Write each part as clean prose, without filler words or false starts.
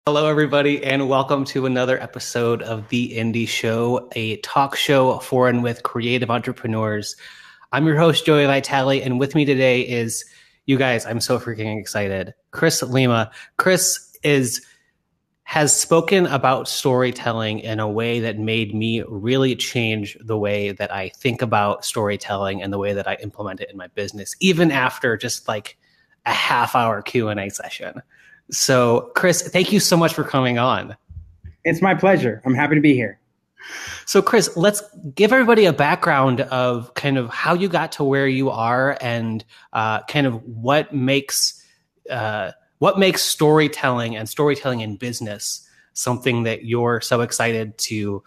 Hello, everybody, and welcome to another episode of The Indie Show, a talk show for and with creative entrepreneurs. I'm your host, Joey Vitale, and with me today is, you guys, I'm so freaking excited, Chris Lema. Chris has spoken about storytelling in a way that made me really change the way that I think about storytelling and the way that I implement it in my business, even after just like a half-hour Q&A session. So, Chris, thank you so much for coming on. It's my pleasure. I'm happy to be here. So, Chris, let's give everybody a background of kind of how you got to where you are and kind of what makes storytelling and storytelling in business something that you're so excited to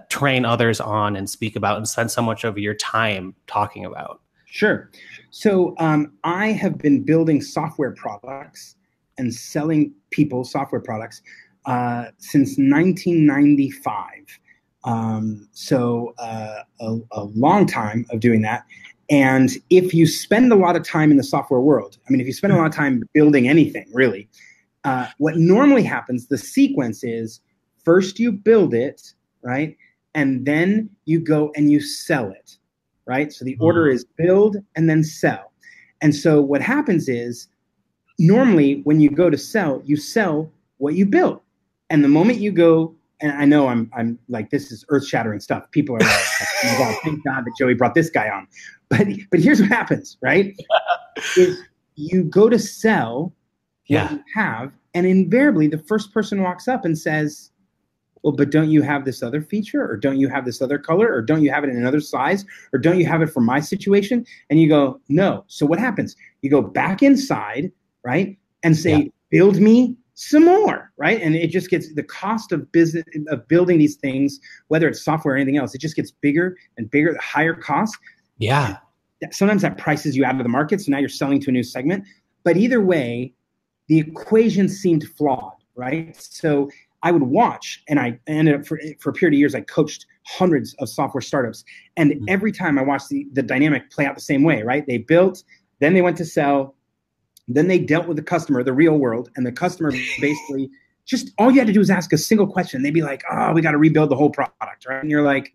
train others on and speak about and spend so much of your time talking about. Sure. So I have been building software products and selling people software products since 1995. A long time of doing that. And if you spend a lot of time in the software world, I mean, if you spend a lot of time building anything, really, what normally happens, the sequence is first you build it, right? And then you go and you sell it. Right? So the order is build and then sell. And so what happens is normally when you go to sell, you sell what you build. And the moment you go, and I know I'm like, this is earth shattering stuff. People are like, oh my God, thank God that Joey brought this guy on. But here's what happens, right? Is you go to sell what you have, and invariably the first person walks up and says, well, but don't you have this other feature, or don't you have this other color, or don't you have it in another size, or don't you have it for my situation? And you go, no. So what happens? You go back inside, right, and say, build me some more, right? And it just gets the cost of business of building these things, whether it's software or anything else, it just gets bigger and bigger, higher cost. Yeah. Sometimes that prices you out of the market, so now you're selling to a new segment. But either way, the equation seemed flawed, right? So I would watch, and I ended up for a period of years, I coached hundreds of software startups. And every time I watched the dynamic play out the same way, right? They built, then they went to sell, then they dealt with the customer, the real world. And the customer basically just, all you had to do was ask a single question. They'd be like, oh, we got to rebuild the whole product, right? And you're like,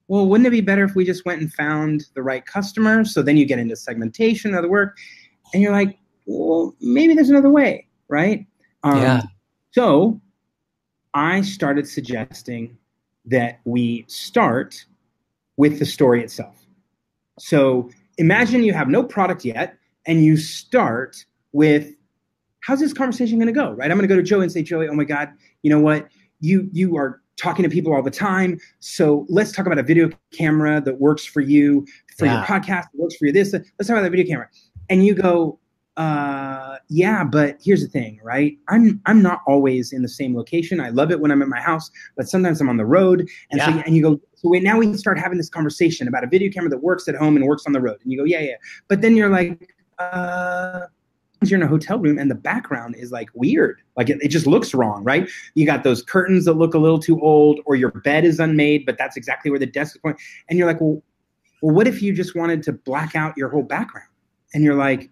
well, wouldn't it be better if we just went and found the right customer? So then you get into segmentation of the work. And you're like, well, maybe there's another way, right? So I started suggesting that we start with the story itself. So imagine you have no product yet, and you start with, how's this conversation going to go, right? I'm going to go to Joey and say, Joey, oh my God, you know what? You are talking to people all the time. So let's talk about a video camera that works for you, for your podcast, that works for you. Let's talk about that video camera. And you go, yeah, but here's the thing, right? I'm not always in the same location. I love it when I'm at my house, but sometimes I'm on the road. And and you go, so wait, now we can start having this conversation about a video camera that works at home and works on the road. And you go, yeah. But then you're like, you're in a hotel room and the background is like weird. Like it just looks wrong, right? You got those curtains that look a little too old, or your bed is unmade, but that's exactly where the desk is pointing. And you're like, well, what if you just wanted to black out your whole background? And you're like,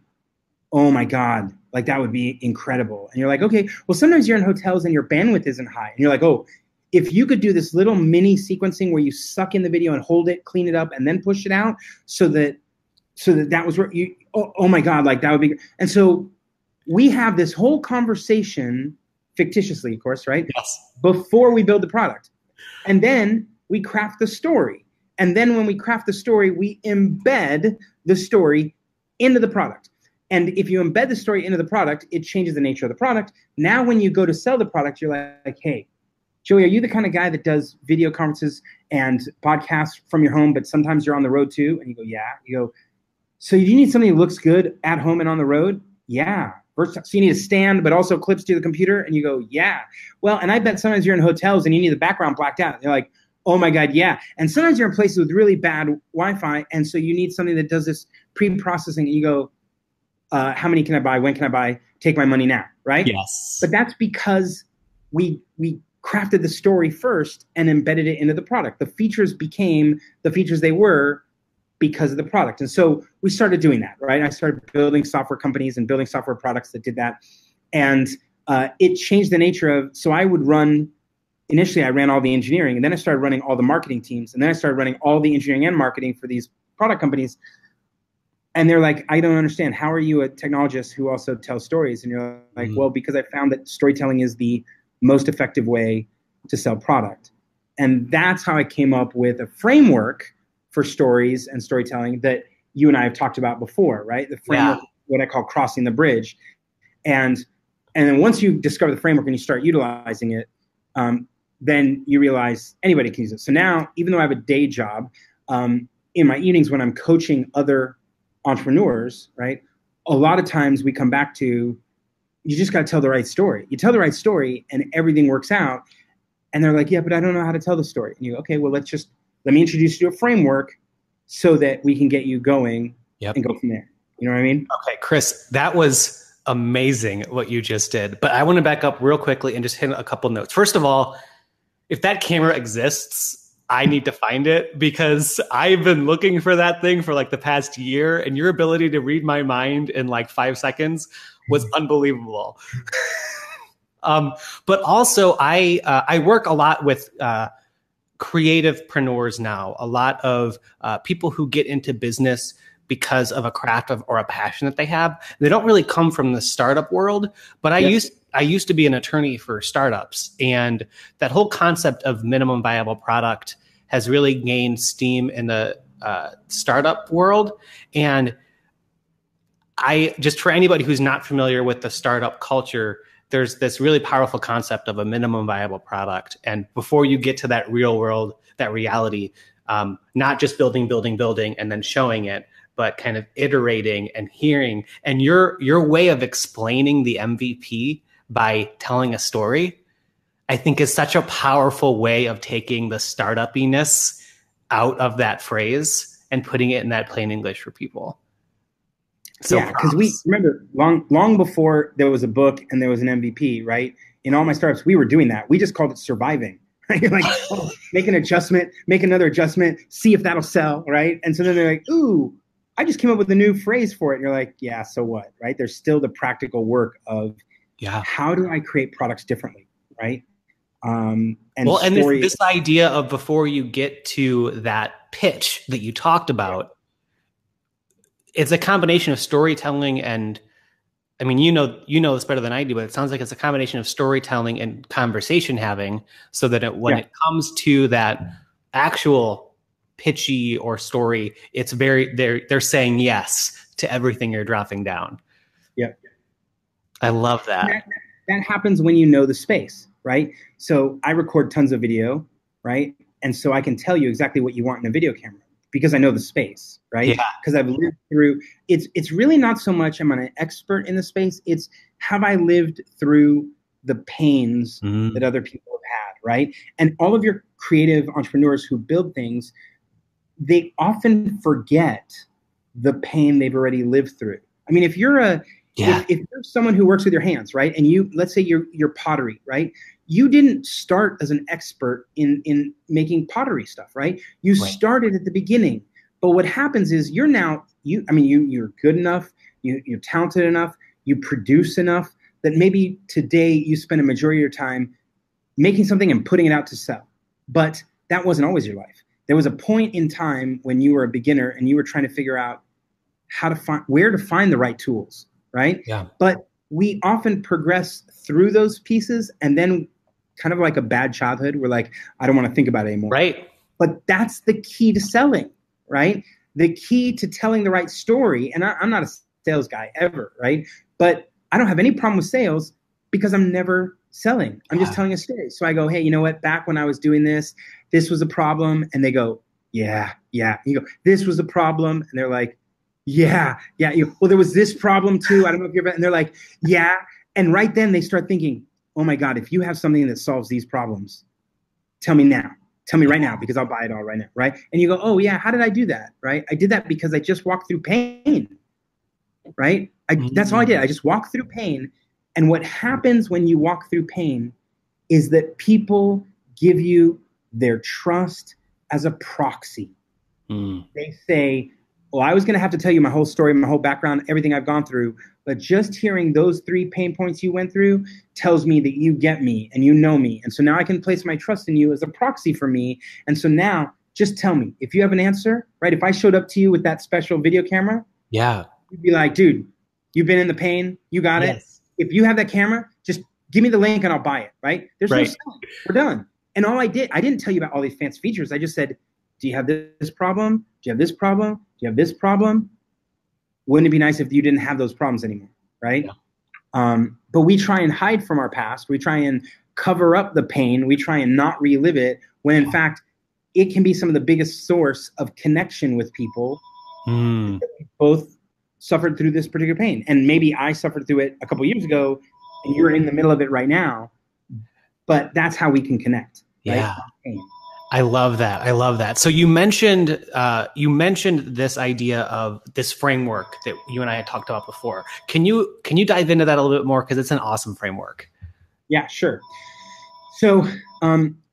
oh my God, like that would be incredible. And you're like, okay, well, sometimes you're in hotels and your bandwidth isn't high. And you're like, oh, if you could do this little mini sequencing where you suck in the video and hold it, clean it up, and then push it out so that was where you, oh my God, like that would be. And so we have this whole conversation, fictitiously, of course, right? Yes. Before we build the product. And then we craft the story. And then when we craft the story, we embed the story into the product. And if you embed the story into the product, it changes the nature of the product. Now, when you go to sell the product, you're like, hey, Joey, are you the kind of guy that does video conferences and podcasts from your home, but sometimes you're on the road too? And you go, yeah. You go, so you need something that looks good at home and on the road? Yeah. So you need a stand, but also clips to the computer? And you go, yeah. Well, and I bet sometimes you're in hotels and you need the background blacked out. You're like, oh my God, yeah. And sometimes you're in places with really bad Wi-Fi, and so you need something that does this pre-processing, and you go, how many can I buy? When can I buy? Take my money now, right? Yes. But that's because we crafted the story first and embedded it into the product. The features became the features they were because of the product. And so we started doing that, right? I started building software companies and building software products that did that. And it changed the nature of, so initially I ran all the engineering, and then I started running all the marketing teams, and then I started running all the engineering and marketing for these product companies. And they're like, I don't understand. How are you a technologist who also tells stories? And you're like, well, because I found that storytelling is the most effective way to sell product. And that's how I came up with a framework for stories and storytelling that you and I have talked about before, right? The framework, what I call crossing the bridge. And then once you discover the framework and you start utilizing it, then you realize anybody can use it. So now, even though I have a day job, in my evenings when I'm coaching other entrepreneurs, right? A lot of times we come back to, you just got to tell the right story. You tell the right story and everything works out. And they're like, yeah, but I don't know how to tell the story. And you go, okay, well, let me introduce you to a framework so that we can get you going and go from there. You know what I mean? Okay, Chris, that was amazing what you just did. But I want to back up real quickly and just hit a couple notes. First of all, if that camera exists, I need to find it, because I've been looking for that thing for like the past year, and your ability to read my mind in like 5 seconds was unbelievable. But also I work a lot with creativepreneurs now, a lot of people who get into business because of a craft or a passion that they have. They don't really come from the startup world, but I used to be an attorney for startups, and that whole concept of minimum viable product has really gained steam in the startup world. And just for anybody who's not familiar with the startup culture, there's this really powerful concept of a minimum viable product. And before you get to that real world, that reality, not just building, and then showing it, but kind of iterating and hearing. And your way of explaining the MVP by telling a story, I think, is such a powerful way of taking the startup-iness out of that phrase and putting it in that plain English for people. So yeah, because we remember long before there was a book and there was an MVP, right? In all my startups, we were doing that. We just called it surviving. Right? Like, oh, make an adjustment, make another adjustment, see if that'll sell, right? And so then they're like, ooh, I just came up with a new phrase for it. And you're like, yeah, so what, right? There's still the practical work of how do I create products differently, right? And this idea of, before you get to that pitch that you talked about, it's a combination of storytelling and, I mean, you know this better than I do, but it sounds like it's a combination of storytelling and conversation having, so that when it comes to that actual pitchy or story, it's they're saying yes to everything you're dropping down. Yeah. I love that. That happens when you know the space, right? So I record tons of video, right? And so I can tell you exactly what you want in a video camera because I know the space, right? Because I've lived through, it's really not so much I'm an expert in the space, it's have I lived through the pains that other people have had, right? And all of your creative entrepreneurs who build things, they often forget the pain they've already lived through. I mean, if you're if you're someone who works with your hands, right? And let's say you're pottery, right? You didn't start as an expert in making pottery stuff, right? You started at the beginning. But what happens is you're good enough, you're talented enough, you produce enough that maybe today you spend a majority of your time making something and putting it out to sell. But that wasn't always your life. There was a point in time when you were a beginner and you were trying to figure out where to find the right tools, right? Yeah. But we often progress through those pieces, and then kind of like a bad childhood, we're like, I don't want to think about it anymore. Right. But that's the key to selling, right? The key to telling the right story. And I'm not a sales guy ever, right? But I don't have any problem with sales because I'm never selling. I'm just telling a story. So I go, hey, you know what? Back when I was doing this was a problem. And they go, yeah. You go, this was a problem. And they're like, yeah. Well, there was this problem too. I don't know if and they're like, yeah. And right then they start thinking, oh my God, if you have something that solves these problems, tell me now. Tell me right now, because I'll buy it all right now, right? And you go, oh yeah, how did I do that, right? I did that because I just walked through pain, right? That's all I did. I just walked through pain. And what happens when you walk through pain is that people give you their trust as a proxy. They say, well, I was going to have to tell you my whole story, my whole background, everything I've gone through, but just hearing those 3 pain points you went through tells me that you get me and you know me. And so now I can place my trust in you as a proxy for me. And so now just tell me if you have an answer, right? If I showed up to you with that special video camera, Yeah. you'd be like, dude, you've been in the pain. You got it. If you have that camera, just give me the link and I'll buy it, right? There's no selling. We're done. And all I didn't tell you about all these fancy features. I just said, do you have this problem? Do you have this problem? Do you have this problem? Wouldn't it be nice if you didn't have those problems anymore, right? Yeah. But we try and hide from our past. We try and cover up the pain. We try and not relive it when in fact, it can be some of the biggest source of connection with people. Both suffered through this particular pain. And maybe I suffered through it a couple of years ago and you're in the middle of it right now, but that's how we can connect. Yeah. Right? I love that. I love that. So you mentioned this idea of this framework that you and I had talked about before. Can you dive into that a little bit more? Because it's an awesome framework. Yeah, sure. So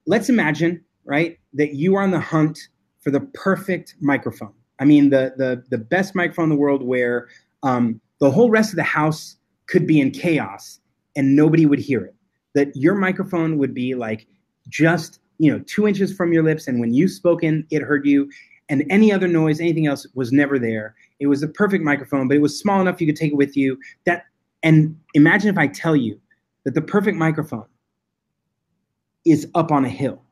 let's imagine, right, that you are on the hunt for the perfect microphone. I mean, the best microphone in the world where the whole rest of the house could be in chaos and nobody would hear it. That your microphone would be like just 2 inches from your lips, and when you spoke in, it heard you, and any other noise, anything else was never there. It was a perfect microphone, but it was small enough you could take it with you. And imagine if I tell you that the perfect microphone is up on a hill.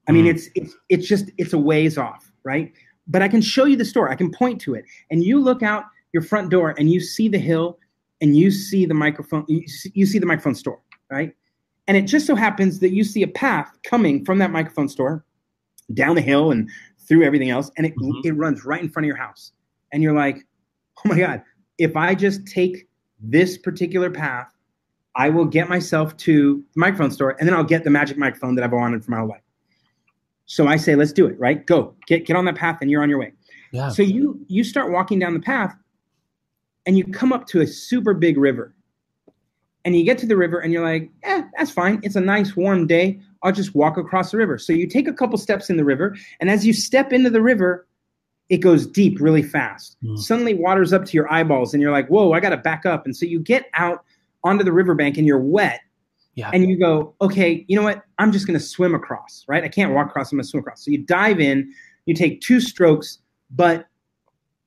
I mean, it's a ways off, right? But I can show you the store. I can point to it, and you look out your front door, and you see the hill, and you see the microphone. You see the microphone store, right? And it just so happens that you see a path coming from that microphone store down the hill and through everything else. And it runs right in front of your house. And you're like, oh my God, if I just take this particular path, I will get myself to the microphone store and then I'll get the magic microphone that I've wanted for my whole life. So I say, let's do it, right? Go, get on that path and you're on your way. Yeah. So you start walking down the path and you come up to a super big river. And you get to the river and you're like, that's fine. It's a nice warm day. I'll just walk across the river. So you take a couple steps in the river. And as you step into the river, it goes deep really fast. Suddenly water's up to your eyeballs and you're like, whoa, I got to back up. And so you get out onto the riverbank and you're wet. Yeah. And you go, okay, you know what? I'm just going to swim across, right? I can't walk across. I'm going to swim across. So you dive in, you take 2 strokes, but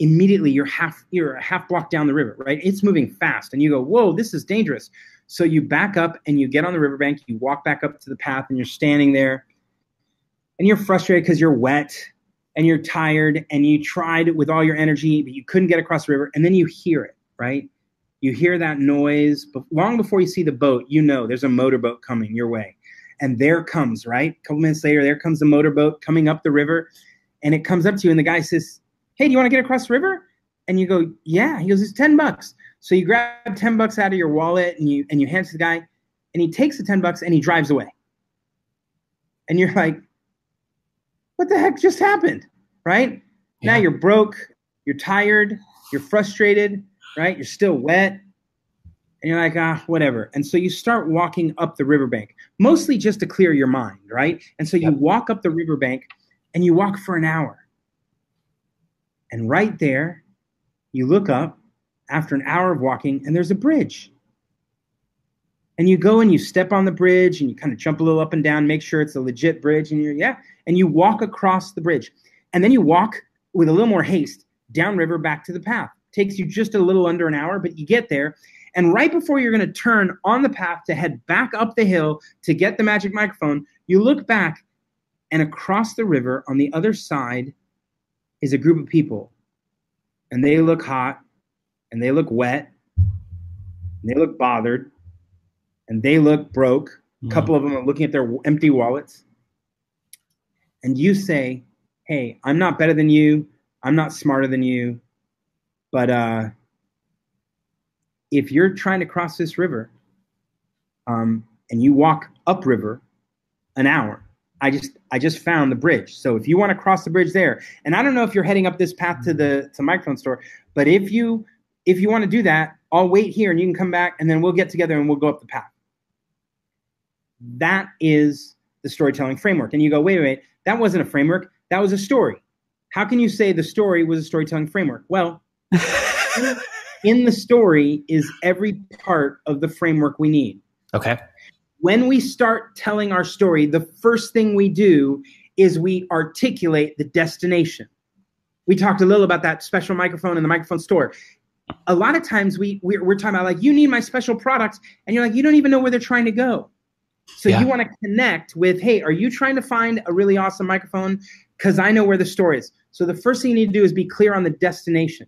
immediately you're a half block down the river, right? It's moving fast. And you go, whoa, this is dangerous. So you back up and you get on the riverbank, you walk back up to the path and you're standing there and you're frustrated because you're wet and you're tired and you tried with all your energy, but you couldn't get across the river. And then you hear it, right? You hear that noise, but long before you see the boat, there's a motorboat coming your way. And there comes, right? A couple minutes later, there comes a motorboat coming up the river and it comes up to you and the guy says, hey, do you want to get across the river? And you go, yeah. He goes, it's $10. So you grab $10 out of your wallet and you hand it to the guy and he takes the $10 and he drives away. And you're like, what the heck just happened? Right? Yeah. Now you're broke, you're tired, you're frustrated, right? You're still wet. And you're like, whatever. And so you start walking up the riverbank, mostly just to clear your mind, right? And so you walk up the riverbank and you walk for an hour. And right there, you look up after an hour of walking, and there's a bridge. And you go and you step on the bridge, and you kind of jump a little up and down, make sure it's a legit bridge, and and you walk across the bridge. And then you walk with a little more haste downriver back to the path. Takes you just a little under an hour, but you get there. And right before you're going to turn on the path to head back up the hill to get the magic microphone, you look back, and across the river on the other side is a group of people. And they look hot, and they look wet, and they look bothered, and they look broke. A couple of them are looking at their empty wallets. And you say, hey, I'm not better than you. I'm not smarter than you. But if you're trying to cross this river and you walk upriver an hour, I just found the bridge. So if you want to cross the bridge there, and I don't know if you're heading up this path to the microphone store, but if you want to do that, I'll wait here and you can come back and then we'll get together and we'll go up the path. That is the storytelling framework. And you go, wait, that wasn't a framework. That was a story. How can you say the story was a storytelling framework? Well, in the story is every part of the framework we need. Okay. When we start telling our story, the first thing we do is we articulate the destination. We talked a little about that special microphone in the microphone store. A lot of times we're talking about like, you need my special product, and you're like, you don't even know where they're trying to go. So you want to connect with, hey, are you trying to find a really awesome microphone? Because I know where the store is. So the first thing you need to do is be clear on the destination.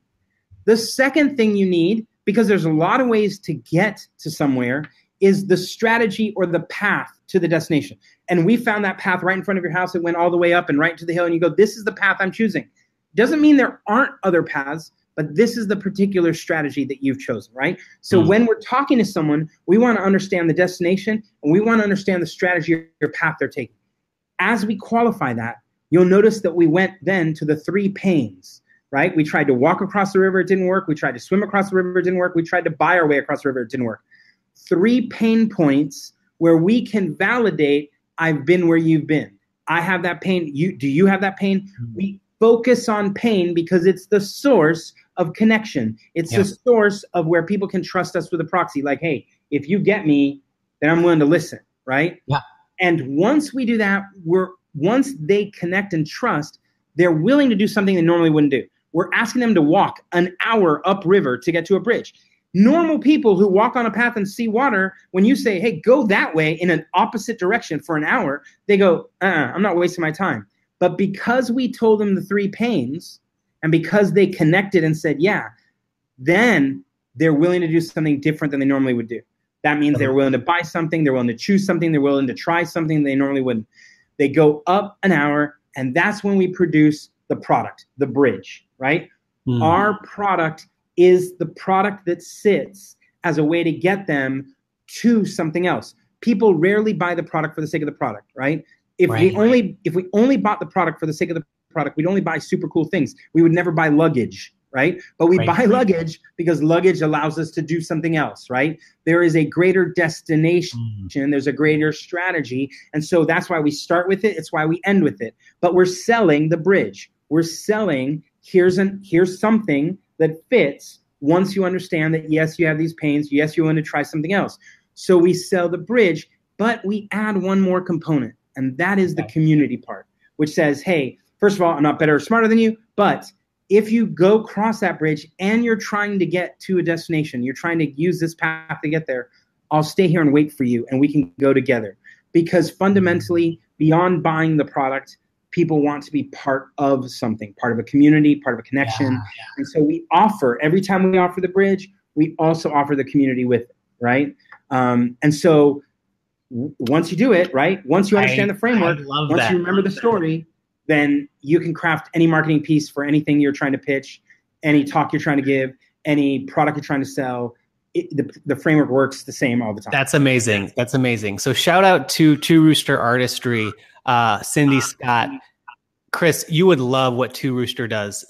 The second thing you need, because there's a lot of ways to get to somewhere, is the strategy or the path to the destination. And we found that path right in front of your house. It went all the way up and right to the hill. And you go, this is the path I'm choosing. Doesn't mean there aren't other paths, but this is the particular strategy that you've chosen, right? So when we're talking to someone, we want to understand the destination, and we want to understand the strategy or path they're taking. As we qualify that, you'll notice that we went then to the 3 pains, right? We tried to walk across the river, it didn't work. We tried to swim across the river, it didn't work. We tried to buy our way across the river, it didn't work. 3 pain points where we can validate, I've been where you've been. I have that pain. Do you have that pain? We focus on pain because it's the source of connection. It's the source of where people can trust us with a proxy. Like, hey, if you get me, then I'm willing to listen, right? Yeah. And once we do that, once they connect and trust, they're willing to do something they normally wouldn't do. We're asking them to walk an hour upriver to get to a bridge. Normal people who walk on a path and see water, when you say, hey, go that way in an opposite direction for an hour, they go, I'm not wasting my time. But because we told them the 3 pains, and because they connected and said, yeah, then they're willing to do something different than they normally would do. That means they're willing to buy something, they're willing to choose something, they're willing to try something they normally wouldn't. They go up an hour, and that's when we produce the product, the bridge, right? Our product is the product that sits as a way to get them to something else. People rarely buy the product for the sake of the product, right? If we only bought the product for the sake of the product, we'd only buy super cool things. We would never buy luggage, right? But we buy luggage because luggage allows us to do something else, right? There is a greater destination. There's a greater strategy. And so that's why we start with it. It's why we end with it. But we're selling the bridge. We're selling, here's something that fits once you understand that, yes, you have these pains. Yes, you want to try something else. So we sell the bridge, but we add one more component. And that is the community part, which says, hey, first of all, I'm not better or smarter than you, but if you go cross that bridge and you're trying to get to a destination, you're trying to use this path to get there, I'll stay here and wait for you, and we can go together. Because fundamentally, beyond buying the product, people want to be part of something, part of a community, part of a connection. And so we offer, every time we offer the bridge, we also offer the community with it, right? And so once you do it, right, once you understand the framework, once you remember the story, then you can craft any marketing piece for anything you're trying to pitch, any talk you're trying to give, any product you're trying to sell. The framework works the same all the time. That's amazing. That's amazing. So shout out to Two Rooster Artistry, Cindy Scott. Chris, you would love what Two Rooster does.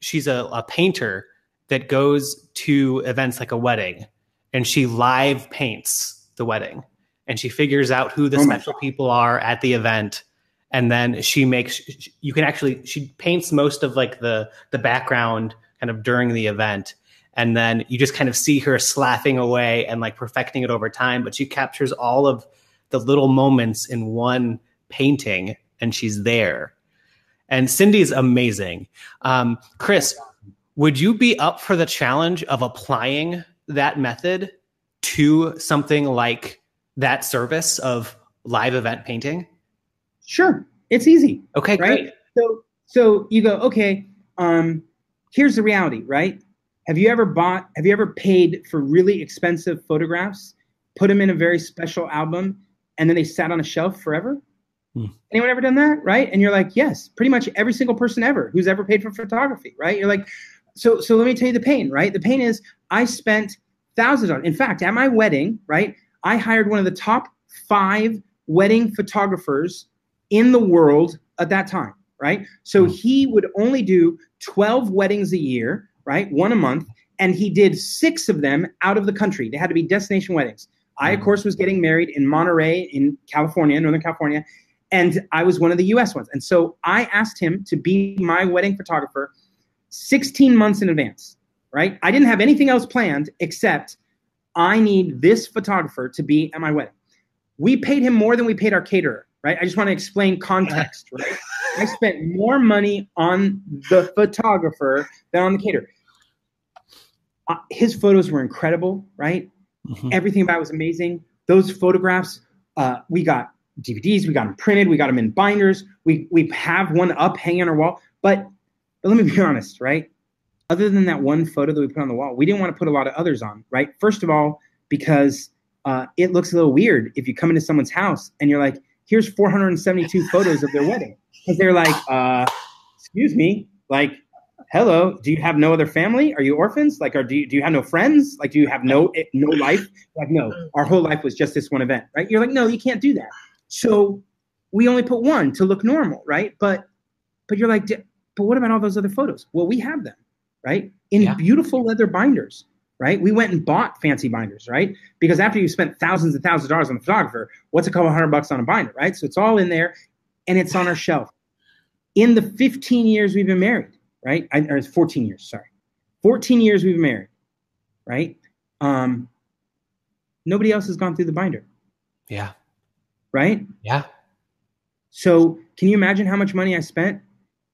She's a painter that goes to events like a wedding, and she live paints the wedding. And she figures out who the special people are at the event. And then she paints most of like the background kind of during the event. And then you just kind of see her sloughing away and like perfecting it over time. But she captures all of the little moments in one painting, and she's there. And Cindy's amazing. Chris, would you be up for the challenge of applying that method to something like that service of live event painting? Sure. It's easy. Okay, right? great. So you go, okay, here's the reality, right? Have you ever paid for really expensive photographs, put them in a very special album, and then they sat on a shelf forever? Anyone ever done that, right? And you're like, yes, pretty much every single person ever who's ever paid for photography, right? You're like, so let me tell you the pain, right? The pain is I spent thousands on, in fact, at my wedding, right? I hired one of the top 5 wedding photographers in the world at that time, right? So he would only do 12 weddings a year, right? 1 a month. And he did 6 of them out of the country. They had to be destination weddings. I, of course, was getting married in Monterey in California, Northern California. And I was one of the US ones. And so I asked him to be my wedding photographer 16 months in advance. right? I didn't have anything else planned except I need this photographer to be at my wedding. We paid him more than we paid our caterer, right? I just want to explain context, right? I spent more money on the photographer than on the caterer. His photos were incredible, right? Mm-hmm. Everything about it was amazing. Those photographs, we got DVDs, we got them printed, we got them in binders. We have one up hanging on our wall. But let me be honest, right? Other than that one photo that we put on the wall, we didn't want to put a lot of others on, right? First of all, because it looks a little weird if you come into someone's house and you're like, here's 472 photos of their wedding. Because they're like, excuse me, like, hello, do you have no other family? Are you orphans? Like, do you have no friends? Like, do you have no life? Like, no, our whole life was just this one event, right? You're like, no, you can't do that. So we only put one to look normal, right? But you're like, but what about all those other photos? Well, we have them, right? In beautiful leather binders, right? We went and bought fancy binders, right? Because after you spent thousands and thousands of dollars on the photographer, what's a couple $100 on a binder, right? So it's all in there and it's on our shelf. In the 15 years we've been married, right? Or 14 years, sorry. 14 years we've been married, right? Nobody else has gone through the binder. Yeah. Right? Yeah. So can you imagine how much money I spent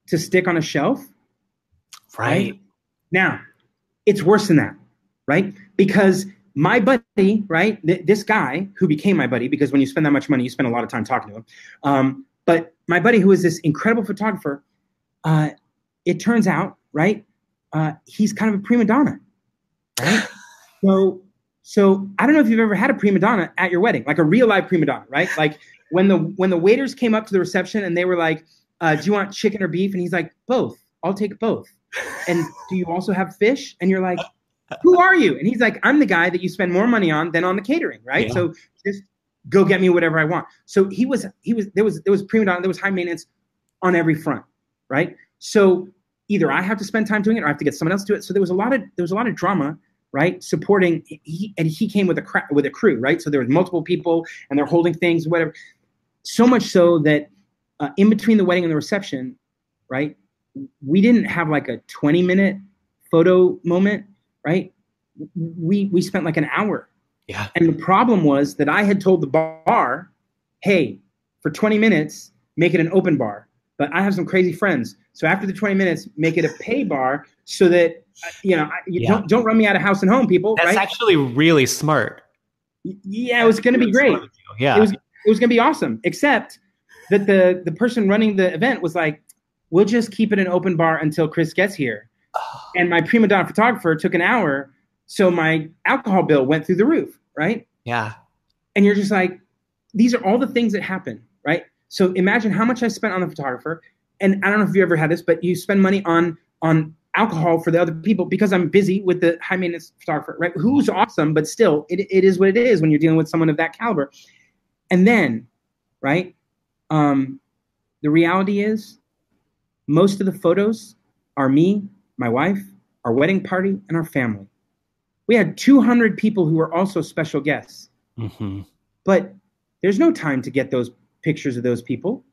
to stick on a shelf? Right. Now, it's worse than that, right? Because my buddy, right, this guy who became my buddy, because when you spend that much money, you spend a lot of time talking to him. But my buddy, who is this incredible photographer, it turns out, right, he's kind of a prima donna, right? So I don't know if you've ever had a prima donna at your wedding, like a real live prima donna, right? Like when the waiters came up to the reception and they were like, do you want chicken or beef? And he's like, both. I'll take both. And do you also have fish? And you're like, who are you? And he's like, I'm the guy that you spend more money on than on the catering, right? Yeah. So just go get me whatever I want. So there was prima donna, there was high maintenance on every front, right? So either I have to spend time doing it or I have to get someone else to do it. So there was a lot of drama, right? Supporting, he came with a crew, right? So there was multiple people and they're holding things, whatever. So much so that in between the wedding and the reception, right, we didn't have like a 20-minute photo moment, right? We spent like an hour. Yeah. And the problem was that I had told the bar, hey, for 20 minutes, make it an open bar. But I have some crazy friends. So after the 20 minutes, make it a pay bar so that, don't run me out of house and home, people. That's right? Actually really smart. Yeah, it was going to be great. Yeah. It was going to be awesome, except that the person running the event was like, we'll just keep it an open bar until Chris gets here. And my prima donna photographer took an hour. So my alcohol bill went through the roof, right? Yeah. And you're just like, these are all the things that happen, right? So imagine how much I spent on the photographer. And I don't know if you ever had this, but you spend money on alcohol for the other people because I'm busy with the high maintenance photographer, right? Who's awesome, but still it is what it is when you're dealing with someone of that caliber. And then, right, the reality is most of the photos are me, my wife, our wedding party, and our family. We had 200 people who were also special guests. Mm-hmm. But there's no time to get those pictures of those people,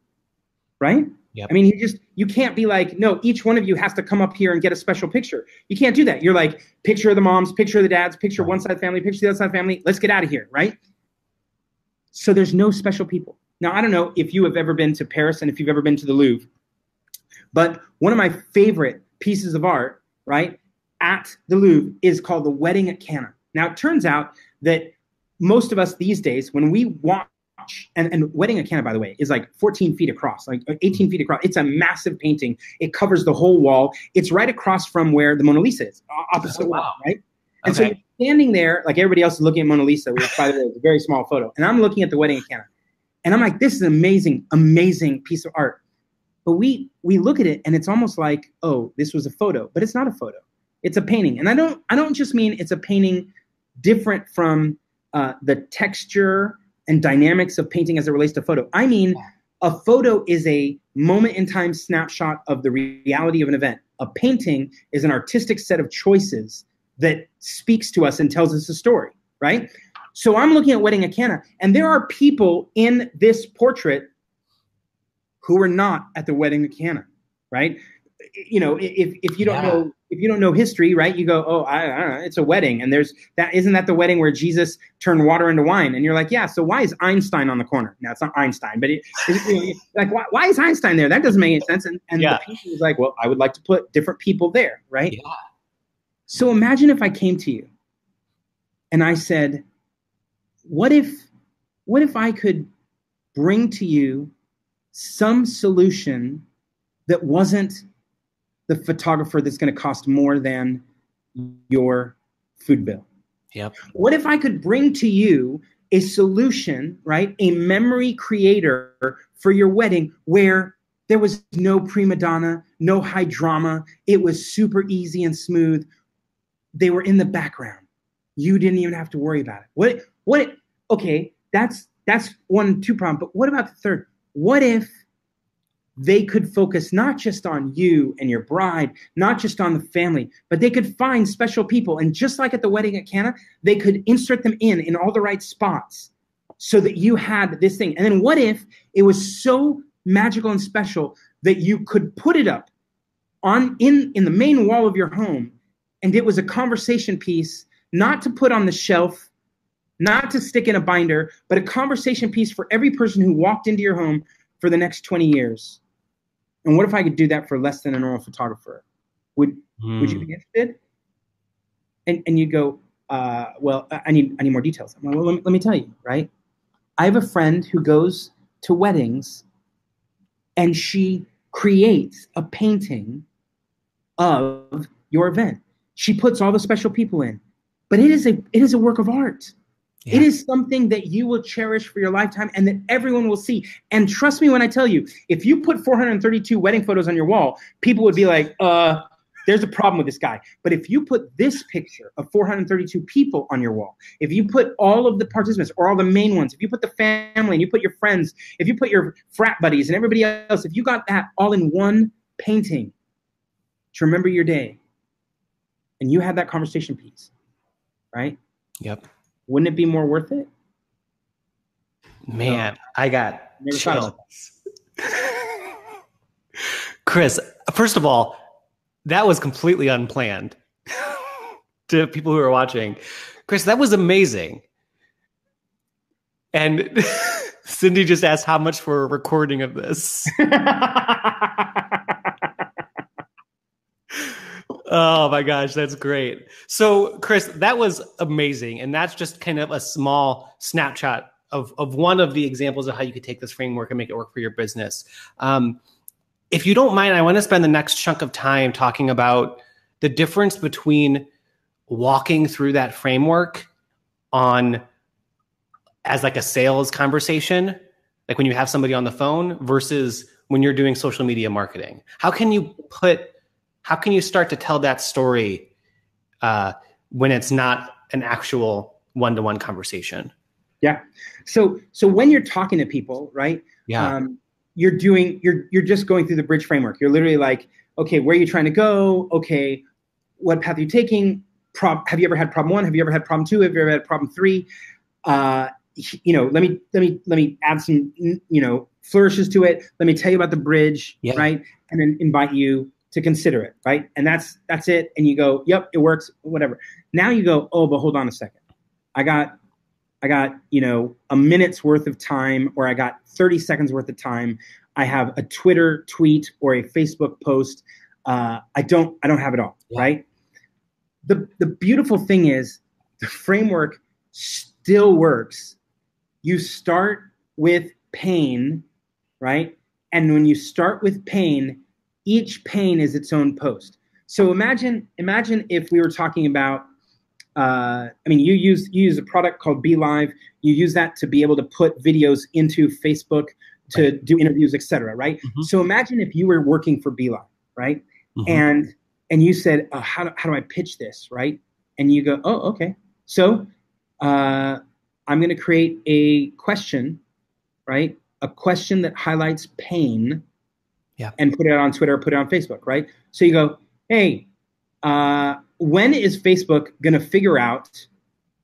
right? Yep. I mean, you can't be like, no, each one of you has to come up here and get a special picture. You can't do that. You're like, picture of the moms, picture of the dads, picture one side family, picture the other side family. Let's get out of here, right? So there's no special people. Now, I don't know if you have ever been to Paris and if you've ever been to the Louvre, but one of my favorite pieces of art, right, at the Louvre is called The Wedding at Cana. Now, it turns out that most of us these days, when we watch, and Wedding at Cana, by the way, is like 14 feet across, like 18 feet across. It's a massive painting. It covers the whole wall. It's right across from where the Mona Lisa is, opposite wall, right? And so you're standing there, like everybody else is looking at Mona Lisa, which, by the way, is a very small photo. And I'm looking at The Wedding at Cana. And I'm like, this is an amazing, amazing piece of art. But we look at it and it's almost like, oh, this was a photo, but it's not a photo. It's a painting. And I don't just mean it's a painting different from the texture and dynamics of painting as it relates to photo. I mean, a photo is a moment in time snapshot of the reality of an event. A painting is an artistic set of choices that speaks to us and tells us a story, right? So I'm looking at Wedding at Cana, and there are people in this portrait who were not at the Wedding at Cana, right? if you don't know, if you don't know history, right? You go, oh, I don't know, it's a wedding, and isn't that the wedding where Jesus turned water into wine? And you're like, yeah. So why is Einstein on the corner? Now it's not Einstein, but like, why is Einstein there? That doesn't make any sense. And the painting was like, well, I would like to put different people there, right? Yeah. So imagine if I came to you and I said, what if I could bring to you some solution that wasn't the photographer that's going to cost more than your food bill? Yep. What if I could bring to you a solution, right? A memory creator for your wedding where there was no prima donna, no high drama. It was super easy and smooth. They were in the background. You didn't even have to worry about it. Okay, that's 1, 2 problem. But what about the third? What if they could focus not just on you and your bride, not just on the family, but they could find special people. And just like at the wedding at Cana, they could insert them in all the right spots so that you had this thing. And then what if it was so magical and special that you could put it up in the main wall of your home, and it was a conversation piece, not to put on the shelf, not to stick in a binder, but a conversation piece for every person who walked into your home for the next 20 years. And what if I could do that for less than a normal photographer? Would you be interested? And you go, well, I need more details. I'm like, well, let me tell you, right? I have a friend who goes to weddings and she creates a painting of your event. She puts all the special people in, but it is a work of art. Yeah. It is something that you will cherish for your lifetime and that everyone will see. And trust me when I tell you, if you put 432 wedding photos on your wall, people would be like, there's a problem with this guy. But if you put this picture of 432 people on your wall, if you put all of the participants or all the main ones, if you put the family and you put your friends, if you put your frat buddies and everybody else, if you got that all in one painting to remember your day, and you had that conversation piece, right? Yep. Wouldn't it be more worth it? Man, I got chills. Chris, first of all, that was completely unplanned. To people who are watching, Chris, that was amazing. And Cindy just asked how much for a recording of this. Oh my gosh, that's great. So Chris, that was amazing. And that's just kind of a small snapshot of one of the examples of how you could take this framework and make it work for your business. If you don't mind, I want to spend the next chunk of time talking about the difference between walking through that framework as like a sales conversation, like when you have somebody on the phone, versus when you're doing social media marketing. How can you start to tell that story when it's not an actual one-to-one conversation? Yeah. So when you're talking to people, right? Yeah. You're just going through the bridge framework. You're literally like, okay, where are you trying to go? Okay, what path are you taking? Have you ever had problem 1? Have you ever had problem 2? Have you ever had problem 3? Let me add some, flourishes to it. Let me tell you about the bridge, yeah. Right? And then invite you to consider it, right? And that's it. And you go, yep, it works, whatever. Now you go, oh, but hold on a second. I got a minute's worth of time, or I got 30 seconds worth of time. I have a Twitter tweet or a Facebook post. I don't have it all, yeah. Right? The beautiful thing is the framework still works. You start with pain, right? And when you start with pain, each pain is its own post. So imagine if we were talking about, you use a product called Be Live. You use that to be able to put videos into Facebook to do interviews, etc. Right? Mm-hmm. So imagine if you were working for Be Live, right? Mm-hmm. And you said, how do I pitch this, right? And you go, oh, okay. So I'm going to create a question, right? A question that highlights pain, yeah, and put it on Twitter, or put it on Facebook, right? So you go, hey, when is Facebook going to figure out,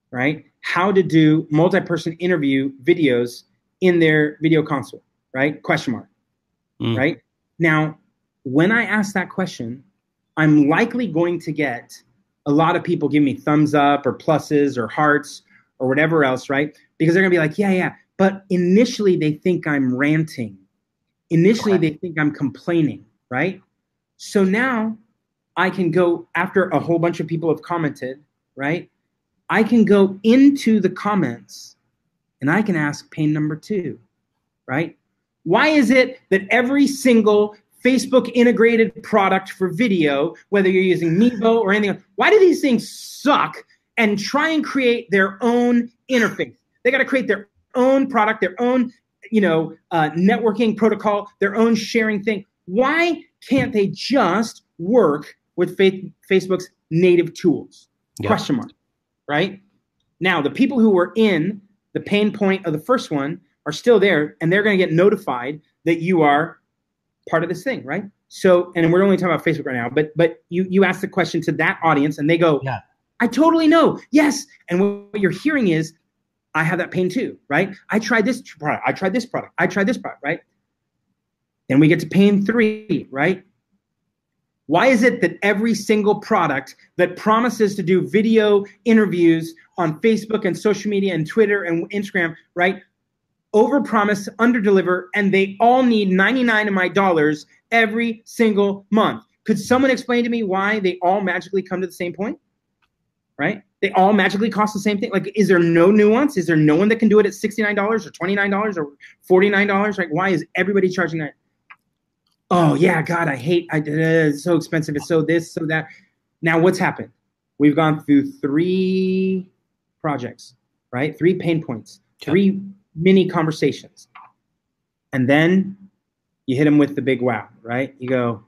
right, how to do multi-person interview videos in their video console, right? Question mark, right? Now, when I ask that question, I'm likely going to get a lot of people give me thumbs up or pluses or hearts or whatever else, right? Because they're going to be like, yeah. But initially, they think I'm ranting. Initially, they think I'm complaining, right? So now I can go, after a whole bunch of people have commented, right? I can go into the comments and I can ask pain number 2, right? Why is it that every single Facebook integrated product for video, whether you're using Mevo or anything else, why do these things suck and try and create their own interface? They got to create their own product, their own, networking protocol, their own sharing thing. Why can't they just work with Facebook's native tools? Yep. Question mark, right? Now, the people who were in the pain point of the first one are still there, and they're going to get notified that you are part of this thing, right? So, and we're only talking about Facebook right now, but you ask the question to that audience, and they go, yeah, I totally know, yes. And what you're hearing is, I have that pain too, right? I tried this product, I tried this product, I tried this product, right? Then we get to pain 3, right? Why is it that every single product that promises to do video interviews on Facebook and social media and Twitter and Instagram, right, overpromise, underdeliver, and they all need 99 of my dollars every single month? Could someone explain to me why they all magically come to the same point, right? They all magically cost the same thing. Like, is there no nuance? Is there no one that can do it at $69 or $29 or $49? Like, why is everybody charging that? Oh yeah, God, it's so expensive. It's so this, so that. Now what's happened? We've gone through 3 projects, right? 3 pain points, 3 mini conversations. And then you hit them with the big wow, right? You go,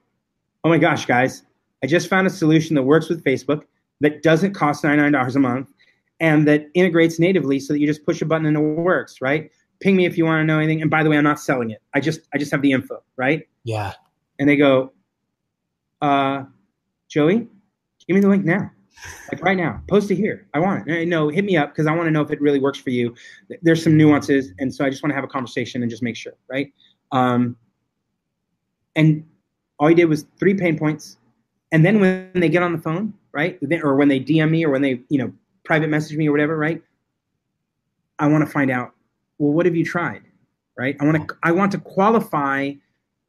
oh my gosh, guys, I just found a solution that works with Facebook, that doesn't cost $99 a month, and that integrates natively so that you just push a button and it works, right? Ping me if you want to know anything. And by the way, I'm not selling it. I just have the info, right? Yeah. And they go, Joey, give me the link now. Like right now, post it here. I want it. No, hit me up because I want to know if it really works for you. There's some nuances. And so I just want to have a conversation and just make sure, right? And all you did was 3 pain points. And then when they get on the phone, right? Or when they DM me or when they, private message me or whatever, right? I want to find out, well, what have you tried, right? I want to qualify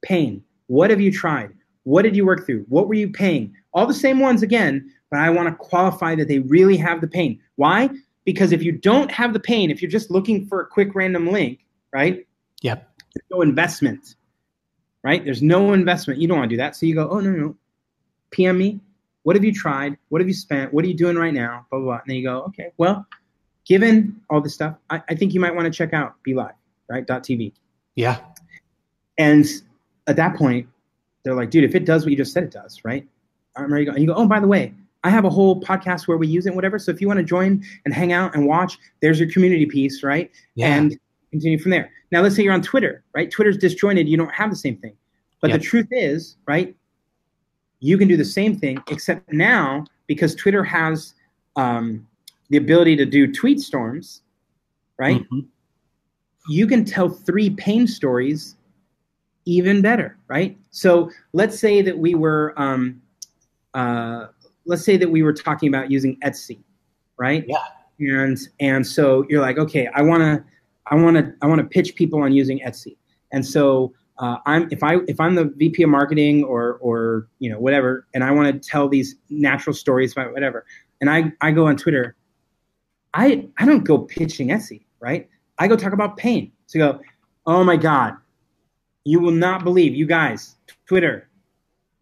pain. What have you tried? What did you work through? What were you paying? All the same ones again, but I want to qualify that they really have the pain. Why? Because if you don't have the pain, if you're just looking for a quick random link, right? Yep. There's no investment, right? There's no investment. You don't want to do that. So you go, oh, no. PM me. What have you tried? What have you spent? What are you doing right now? Blah, blah, blah. And then you go, okay, well, given all this stuff, I think you might want to check out BeLive, right? .tv. Yeah. And at that point, they're like, dude, if it does what you just said it does, right? I'm ready to go. And you go, oh, by the way, I have a whole podcast where we use it and whatever. So if you want to join and hang out and watch, there's your community piece, right? Yeah. And continue from there. Now, let's say you're on Twitter, right? Twitter's disjointed. You don't have the same thing. But the truth is, right, you can do the same thing, except now, because Twitter has the ability to do tweet storms, right? Mm-hmm. You can tell 3 pain stories even better, right? So let's say that we were talking about using Etsy, right? Yeah. And so you're like, okay, I want to pitch people on using Etsy, and so if I'm the VP of marketing or whatever, and I want to tell these natural stories about whatever, and I go on Twitter, I don't go pitching Etsy, right? I go talk about pain. So go, oh my God, you will not believe, you guys, Twitter,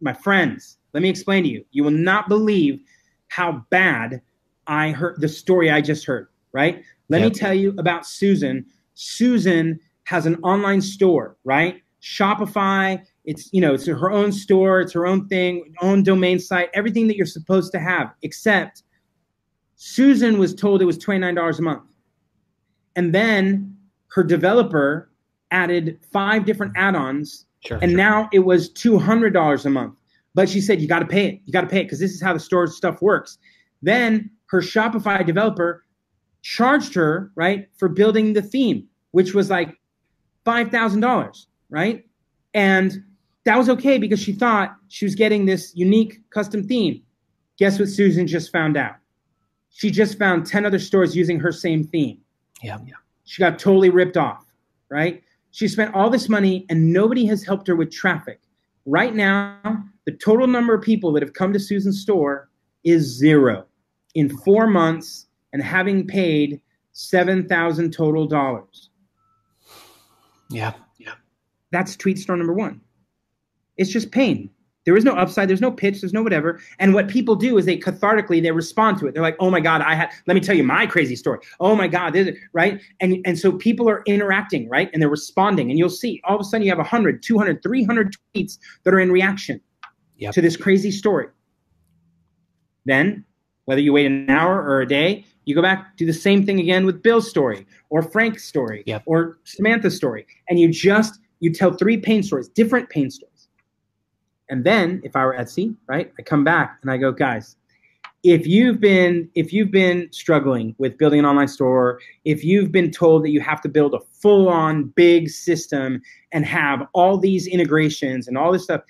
my friends, let me explain to you. You will not believe how bad I heard the story I just heard, right? Let me tell you about Susan. Susan has an online store, right? Shopify, it's her own store, it's her own thing, own domain site, everything that you're supposed to have, except Susan was told it was $29 a month. And then her developer added 5 different add-ons, now it was $200 a month. But she said, you got to pay it. You got to pay it because this is how the store stuff works. Then her Shopify developer charged her, right, for building the theme, which was like $5,000, right? And that was okay because she thought she was getting this unique custom theme. Guess what Susan just found out? She just found 10 other stores using her same theme. Yeah. She got totally ripped off, right? She spent all this money and nobody has helped her with traffic. Right now, the total number of people that have come to Susan's store is 0 in 4 months and having paid $7,000 total dollars. Yeah. That's tweet store number 1. It's just pain. There is no upside. There's no pitch. There's no whatever. And what people do is they respond to it. They're like, oh my God, let me tell you my crazy story. Oh my God, right? And so people are interacting, right? And they're responding. And you'll see all of a sudden you have 100, 200, 300 tweets that are in reaction to this crazy story. Then, whether you wait an hour or a day, you go back, do the same thing again with Bill's story or Frank's story or Samantha's story. And you tell 3 pain stories, different pain stories. And then if I were Etsy, right, I come back and I go, guys, if you've been struggling with building an online store, if you've been told that you have to build a full-on big system and have all these integrations and all this stuff,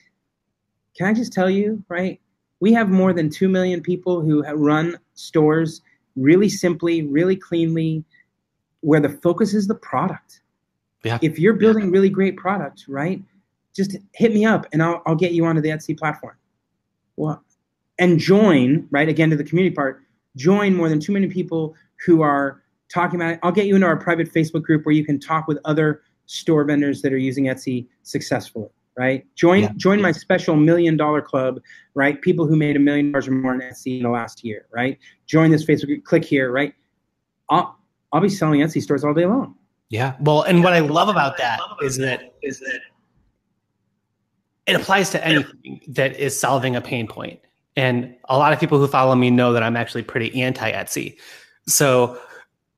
can I just tell you, right? We have more than 2 million people who run stores really simply, really cleanly, where the focus is the product. Yeah. If you're building really great product, right, just hit me up and I'll get you onto the Etsy platform. Well, and join, right, again to the community part, join more than 2 million people who are talking about it. I'll get you into our private Facebook group where you can talk with other store vendors that are using Etsy successfully, right? Join my special $1 million club, right? People who made $1 million or more on Etsy in the last year, right? Join this Facebook group, click here, right? I'll be selling Etsy stores all day long. Yeah. Well, and what I love about that is that it applies to anything that is solving a pain point. And a lot of people who follow me know that I'm actually pretty anti-Etsy. So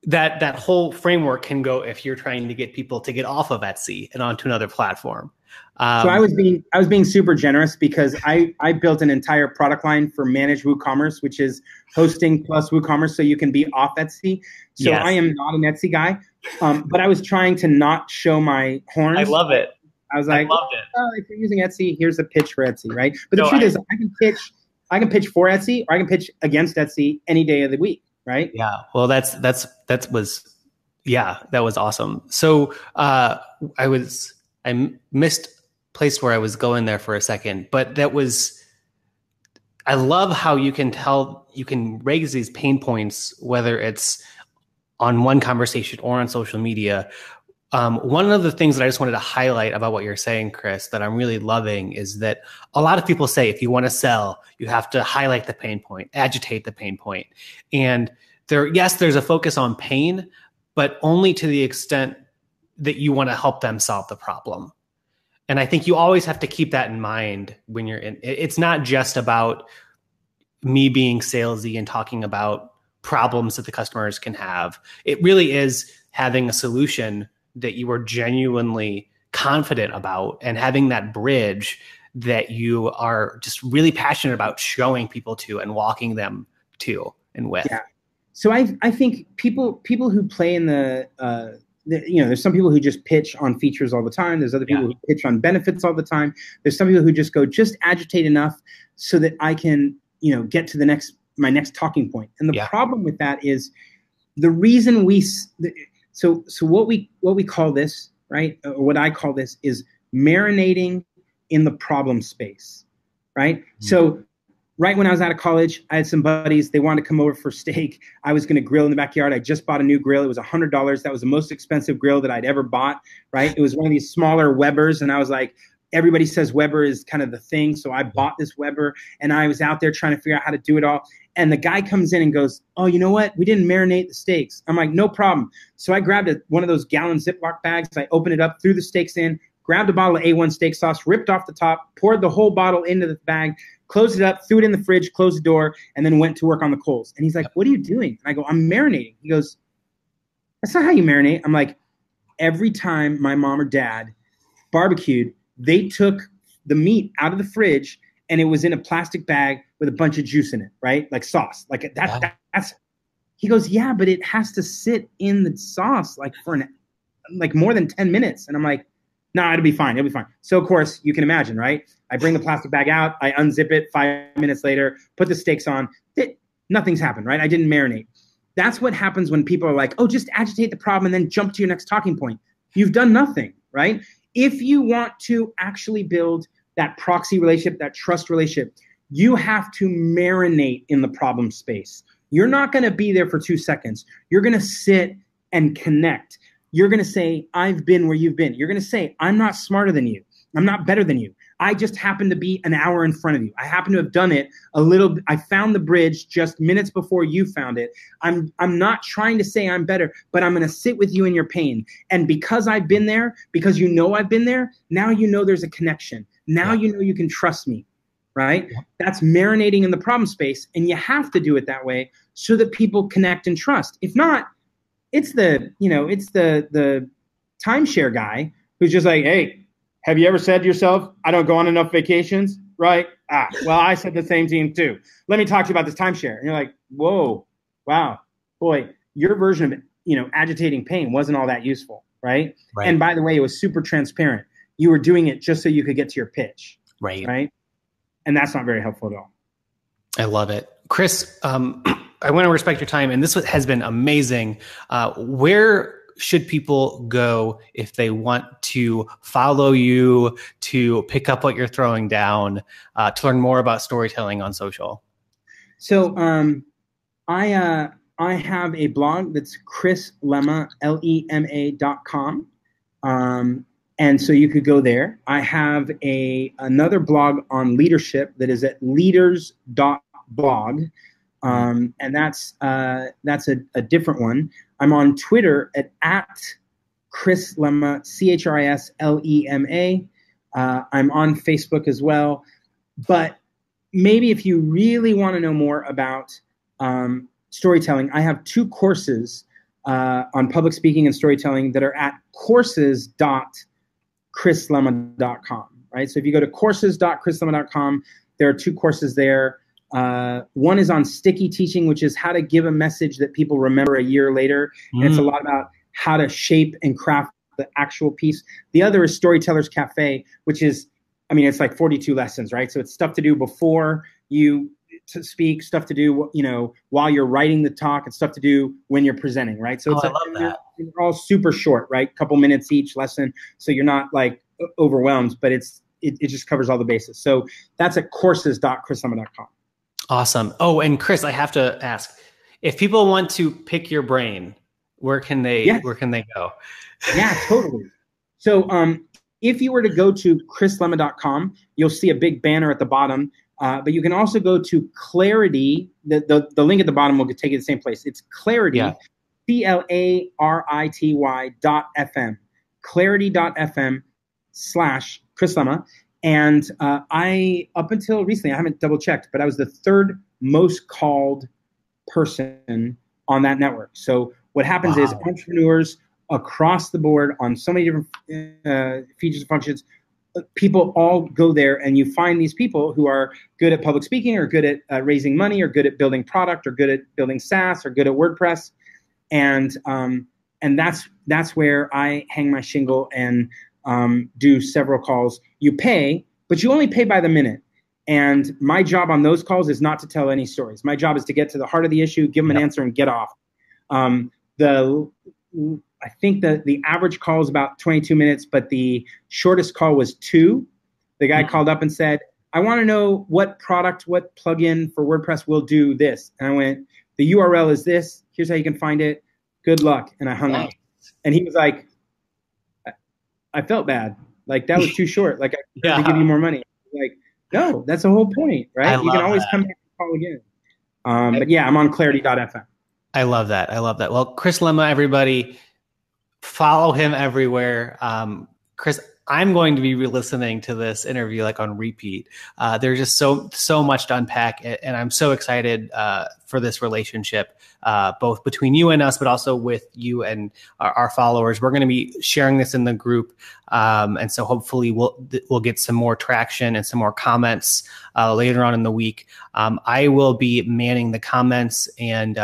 that whole framework can go if you're trying to get people to get off of Etsy and onto another platform. So I was being super generous because I built an entire product line for managed WooCommerce, which is hosting plus WooCommerce, so you can be off Etsy. So I am not an Etsy guy, but I was trying to not show my horns. I love it. I was like, if you're using Etsy, here's a pitch for Etsy, right? But the truth is, I can pitch for Etsy, or I can pitch against Etsy any day of the week, right? Yeah. Well, that was awesome. So I missed place where I was going there for a second, but I love how you can raise these pain points, whether it's on one conversation or on social media. One of the things that I just wanted to highlight about what you're saying, Chris, that I'm really loving is that a lot of people say if you want to sell, you have to highlight the pain point, agitate the pain point. And there's a focus on pain, but only to the extent that you want to help them solve the problem. And I think you always have to keep that in mind when you're in. It's not just about me being salesy and talking about problems that the customers can have. It really is having a solution that you are genuinely confident about and having that bridge that you are just really passionate about showing people to and walking them to and with. Yeah. So I think people who play in there's some people who just pitch on features all the time. There's other people who pitch on benefits all the time. There's some people who just agitate enough so that I can, get to my next talking point. And the problem with that is the reason so what we call this, right? Or what I call this is marinating in the problem space, right? Mm-hmm. So right when I was out of college, I had some buddies, they wanted to come over for steak. I was going to grill in the backyard. I just bought a new grill. It was $100. That was the most expensive grill that I'd ever bought, right? It was one of these smaller Webers. And I was like, everybody says Weber is kind of the thing. So I bought this Weber and I was out there trying to figure out how to do it all. And the guy comes in and goes, oh, you know what? We didn't marinate the steaks. I'm like, no problem. So I grabbed one of those gallon Ziploc bags. I opened it up, threw the steaks in, grabbed a bottle of A1 steak sauce, ripped off the top, poured the whole bottle into the bag, closed it up, threw it in the fridge, closed the door, and then went to work on the coals. And he's like, what are you doing? And I go, I'm marinating. He goes, that's not how you marinate. I'm like, every time my mom or dad barbecued, they took the meat out of the fridge and it was in a plastic bag with a bunch of juice in it, right? Like sauce. Like that's he goes, yeah, but it has to sit in the sauce like for more than 10 minutes. And I'm like, No, it'll be fine. It'll be fine. So, of course, you can imagine, right? I bring the plastic bag out. I unzip it 5 minutes later, put the steaks on. Nothing's happened, right? I didn't marinate. That's what happens when people are like, oh, just agitate the problem and then jump to your next talking point. You've done nothing, right? If you want to actually build that proxy relationship, that trust relationship, you have to marinate in the problem space. You're not going to be there for 2 seconds. You're going to sit and connect. You're going to say, I've been where you've been. You're going to say, I'm not smarter than you. I'm not better than you. I just happen to be an hour in front of you. I happen to have done it a little. I found the bridge just minutes before you found it. I'm not trying to say I'm better, but I'm going to sit with you in your pain. And because I've been there, because you know I've been there, now you know there's a connection. Now you know you can trust me, right? Yeah. That's marinating in the problem space. And you have to do it that way so that people connect and trust. If not, it's the timeshare guy who's just like, hey, have you ever said to yourself, I don't go on enough vacations, right? Well, I said the same thing too. Let me talk to you about this timeshare. And you're like, whoa, wow, boy, your version of, agitating pain wasn't all that useful, right? And by the way, it was super transparent. You were doing it just so you could get to your pitch, right? And that's not very helpful at all. I love it. Chris, I want to respect your time, and this has been amazing. Where should people go if they want to follow you, to pick up what you're throwing down, to learn more about storytelling on social? So I have a blog that's chrislema, Lema.com. And so you could go there. I have another blog on leadership that is at leaders.blog. And that's a different one. I'm on Twitter at Chris Lema, ChrisLema. I'm on Facebook as well. But maybe if you really want to know more about storytelling, I have 2 courses on public speaking and storytelling that are at courses.chrislema.com, right? So if you go to courses.chrislema.com, there are 2 courses there. One is on sticky teaching, which is how to give a message that people remember a year later. And it's a lot about how to shape and craft the actual piece. The other is Storyteller's Cafe, which is, it's like 42 lessons, right? So it's stuff to do before you speak, stuff to do, while you're writing the talk, and stuff to do when you're presenting, right? So I love that. They're all super short, right? Couple minutes each lesson. So you're not like overwhelmed, but it just covers all the bases. So that's at courses.chrislema.com. Awesome. Oh, and Chris, I have to ask, if people want to pick your brain, where can they go? Yeah, totally. So if you were to go to chrislema.com, you'll see a big banner at the bottom. But you can also go to Clarity. The link at the bottom will take you to the same place. It's Clarity, CLARITY.FM, clarity.fm/Chris Lema. And I, up until recently, I haven't double checked, but I was the 3rd most called person on that network. So what happens is entrepreneurs across the board on so many different features and functions, people all go there, and you find these people who are good at public speaking, or good at raising money, or good at building product, or good at building SaaS, or good at WordPress. And that's where I hang my shingle and do several calls. You pay, but you only pay by the minute. And my job on those calls is not to tell any stories. My job is to get to the heart of the issue, give them an answer, and get off. I think the average call is about 22 minutes, but the shortest call was 2. The guy called up and said, I want to know what product, what plugin for WordPress will do this. And I went, the URL is this. Here's how you can find it. Good luck. And I hung up. And he was like, I felt bad. Like, that was too short. Like, I had to give you more money. Like, no, that's the whole point, right? You can always come back and call again. But yeah, I'm on clarity.fm. I love that. Well, Chris Lema, everybody, follow him everywhere. Chris, I'm going to be re-listening to this interview like on repeat. There's just so much to unpack, and I'm so excited for this relationship, both between you and us, but also with you and our followers. We're going to be sharing this in the group, and so hopefully we'll get some more traction and some more comments later on in the week. I will be manning the comments, and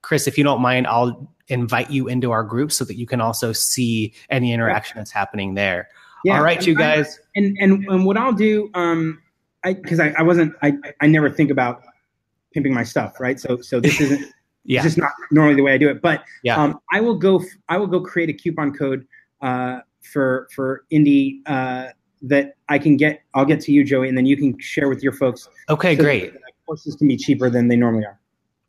Chris, if you don't mind, I'll invite you into our group so that you can also see any interaction that's happening there. Yeah. All right, you guys. And what I'll do, I never think about pimping my stuff, right? So this isn't, Yeah. it's just not normally the way I do it. But Yeah. I will go create a coupon code for indie that I'll get to you, Joey, and then you can share with your folks. Okay, so great. that courses can be cheaper than they normally are.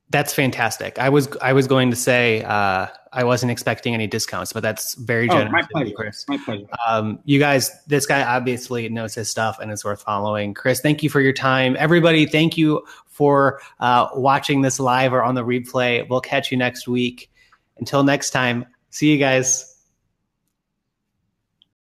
That's fantastic. I was going to say I wasn't expecting any discounts, but that's very generous. My pleasure. Chris. My pleasure. You guys, this guy obviously knows his stuff and is worth following. Chris, thank you for your time. Everybody, thank you for watching this live or on the replay. We'll catch you next week. Until next time, see you guys.